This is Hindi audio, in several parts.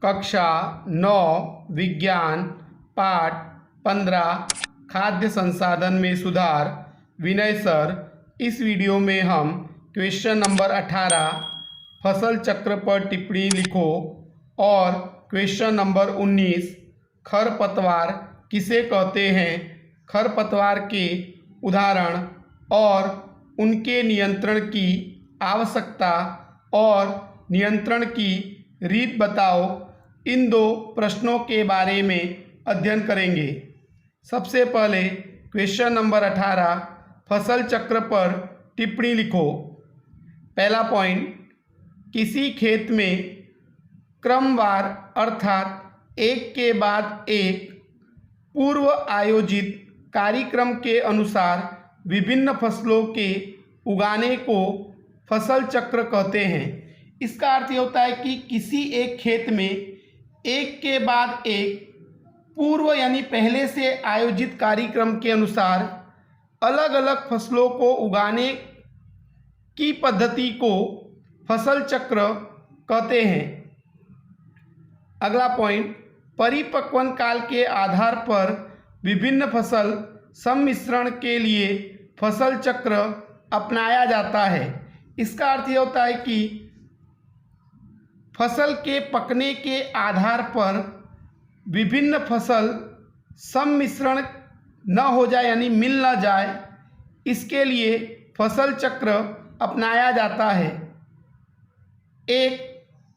कक्षा 9 विज्ञान पाठ 15 खाद्य संसाधन में सुधार। विनय सर, इस वीडियो में हम क्वेश्चन नंबर 18 फसल चक्र पर टिप्पणी लिखो और क्वेश्चन नंबर 19 खरपतवार किसे कहते हैं, खरपतवार के उदाहरण और उनके नियंत्रण की आवश्यकता और नियंत्रण की रीत बताओ, इन दो प्रश्नों के बारे में अध्ययन करेंगे। सबसे पहले क्वेश्चन नंबर 18 फसल चक्र पर टिप्पणी लिखो। पहला पॉइंट, किसी खेत में क्रमवार अर्थात एक के बाद एक पूर्व आयोजित कार्यक्रम के अनुसार विभिन्न फसलों के उगाने को फसल चक्र कहते हैं। इसका अर्थ ये होता है कि किसी एक खेत में एक के बाद एक पूर्व यानी पहले से आयोजित कार्यक्रम के अनुसार अलग अलग फसलों को उगाने की पद्धति को फसल चक्र कहते हैं। अगला पॉइंट, परिपक्वन काल के आधार पर विभिन्न फसल सम्मिश्रण के लिए फसल चक्र अपनाया जाता है। इसका अर्थ ये होता है कि फसल के पकने के आधार पर विभिन्न फसल सम्मिश्रण न हो जाए यानी मिल न जाए, इसके लिए फसल चक्र अपनाया जाता है। एक,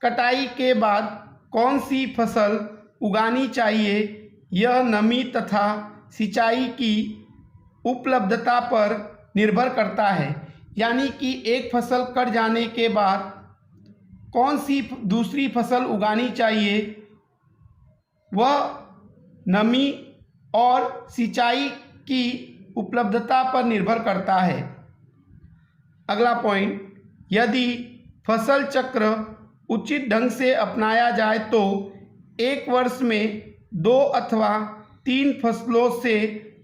कटाई के बाद कौन सी फसल उगानी चाहिए, यह नमी तथा सिंचाई की उपलब्धता पर निर्भर करता है। यानी कि एक फसल कट जाने के बाद कौन सी दूसरी फसल उगानी चाहिए, वह नमी और सिंचाई की उपलब्धता पर निर्भर करता है। अगला पॉइंट, यदि फसल चक्र उचित ढंग से अपनाया जाए तो एक वर्ष में 2 अथवा 3 फसलों से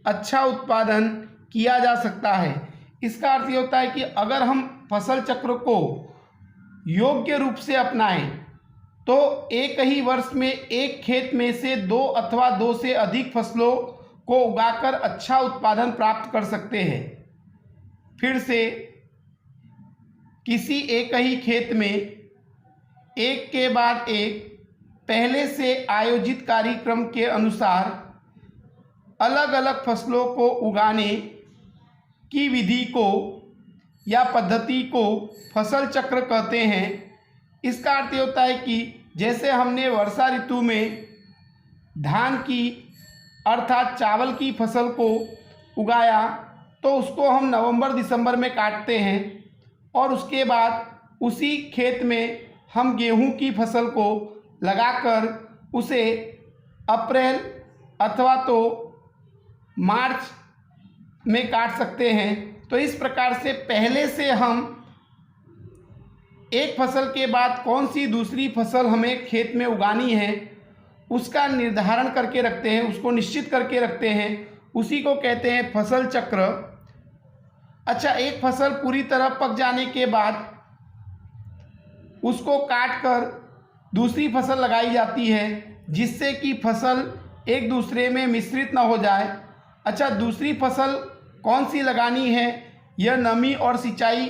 अच्छा उत्पादन किया जा सकता है। इसका अर्थ ये होता है कि अगर हम फसल चक्र को योग्य रूप से अपनाएं तो एक ही वर्ष में एक खेत में से 2 अथवा 2 से अधिक फसलों को उगाकर अच्छा उत्पादन प्राप्त कर सकते हैं। फिर से, किसी एक ही खेत में एक के बाद एक पहले से आयोजित कार्यक्रम के अनुसार अलग अलग फसलों को उगाने की विधि को या पद्धति को फसल चक्र कहते हैं। इसका अर्थ ये होता है कि जैसे हमने वर्षा ऋतु में धान की अर्थात चावल की फसल को उगाया तो उसको हम नवंबर दिसंबर में काटते हैं और उसके बाद उसी खेत में हम गेहूं की फसल को लगाकर उसे अप्रैल अथवा तो मार्च में काट सकते हैं। तो इस प्रकार से पहले से हम एक फसल के बाद कौन सी दूसरी फसल हमें खेत में उगानी है उसका निर्धारण करके रखते हैं, उसको निश्चित करके रखते हैं, उसी को कहते हैं फसल चक्र। अच्छा, एक फसल पूरी तरह पक जाने के बाद उसको काट कर दूसरी फसल लगाई जाती है जिससे कि फसल एक दूसरे में मिश्रित न हो जाए। अच्छा, दूसरी फसल कौन सी लगानी है यह नमी और सिंचाई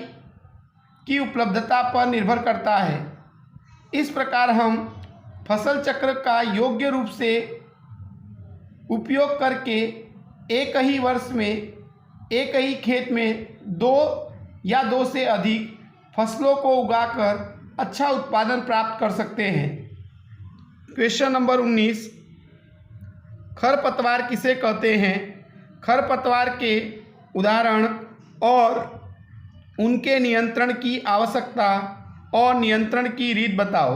की उपलब्धता पर निर्भर करता है। इस प्रकार हम फसल चक्र का योग्य रूप से उपयोग करके एक ही वर्ष में एक ही खेत में 2 या 2 से अधिक फसलों को उगाकर अच्छा उत्पादन प्राप्त कर सकते हैं। क्वेश्चन नंबर 19, खरपतवार किसे कहते हैं, खरपतवार के उदाहरण और उनके नियंत्रण की आवश्यकता और नियंत्रण की रीत बताओ।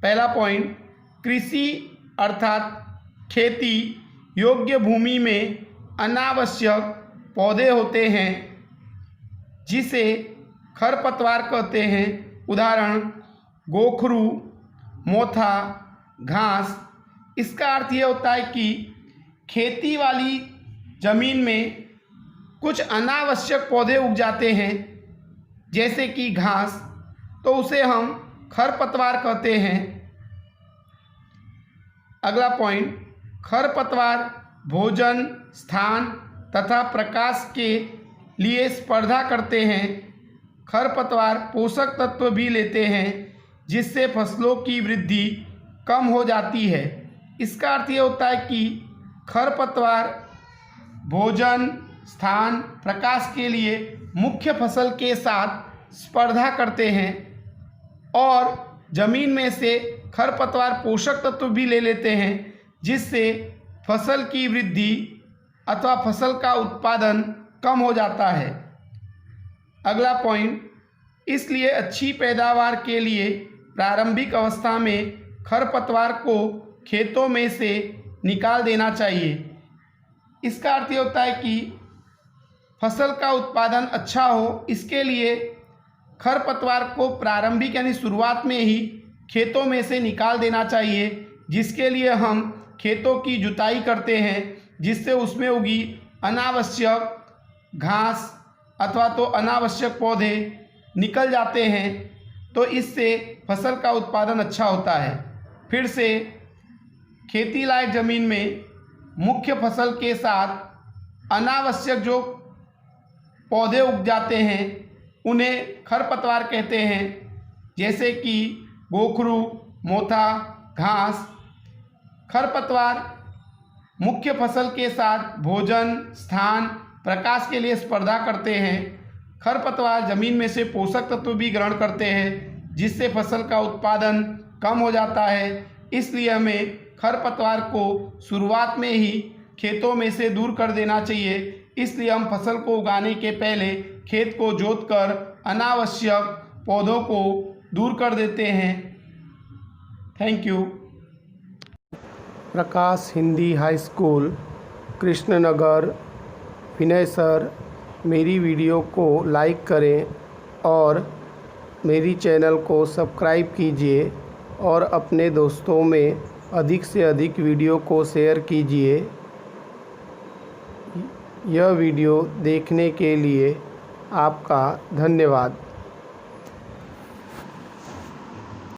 पहला पॉइंट, कृषि अर्थात खेती योग्य भूमि में अनावश्यक पौधे होते हैं जिसे खरपतवार कहते हैं। उदाहरण, गोखरू, मोथा, घास। इसका अर्थ ये होता है कि खेती वाली ज़मीन में कुछ अनावश्यक पौधे उग जाते हैं जैसे कि घास, तो उसे हम खरपतवार कहते हैं। अगला पॉइंट, खरपतवार भोजन, स्थान तथा प्रकाश के लिए स्पर्धा करते हैं। खरपतवार पोषक तत्व भी लेते हैं जिससे फसलों की वृद्धि कम हो जाती है। इसका अर्थ ये होता है कि खरपतवार भोजन, स्थान, प्रकाश के लिए मुख्य फसल के साथ स्पर्धा करते हैं और जमीन में से खरपतवार पोषक तत्व भी ले लेते हैं जिससे फसल की वृद्धि अथवा फसल का उत्पादन कम हो जाता है। अगला पॉइंट, इसलिए अच्छी पैदावार के लिए प्रारंभिक अवस्था में खरपतवार को खेतों में से निकाल देना चाहिए। इसका अर्थ ये होता है कि फसल का उत्पादन अच्छा हो, इसके लिए खरपतवार को प्रारंभिक यानी शुरुआत में ही खेतों में से निकाल देना चाहिए, जिसके लिए हम खेतों की जुताई करते हैं जिससे उसमें उगी अनावश्यक घास अथवा तो अनावश्यक पौधे निकल जाते हैं, तो इससे फसल का उत्पादन अच्छा होता है। फिर से खेती लायक ज़मीन में मुख्य फसल के साथ अनावश्यक जो पौधे उग जाते हैं उन्हें खरपतवार कहते हैं, जैसे कि गोखरू, मोथा, घास। खरपतवार मुख्य फसल के साथ भोजन, स्थान, प्रकाश के लिए स्पर्धा करते हैं। खरपतवार जमीन में से पोषक तत्व भी ग्रहण करते हैं जिससे फसल का उत्पादन कम हो जाता है। इसलिए हमें खरपतवार को शुरुआत में ही खेतों में से दूर कर देना चाहिए। इसलिए हम फसल को उगाने के पहले खेत को जोतकर अनावश्यक पौधों को दूर कर देते हैं। Thank you. Prakash Hindi high school, Krishnanagar, Vinay sir. मेरी वीडियो को लाइक करें और मेरी चैनल को सब्सक्राइब कीजिए और अपने दोस्तों में अधिक से अधिक वीडियो को शेयर कीजिए। यह वीडियो देखने के लिए आपका धन्यवाद।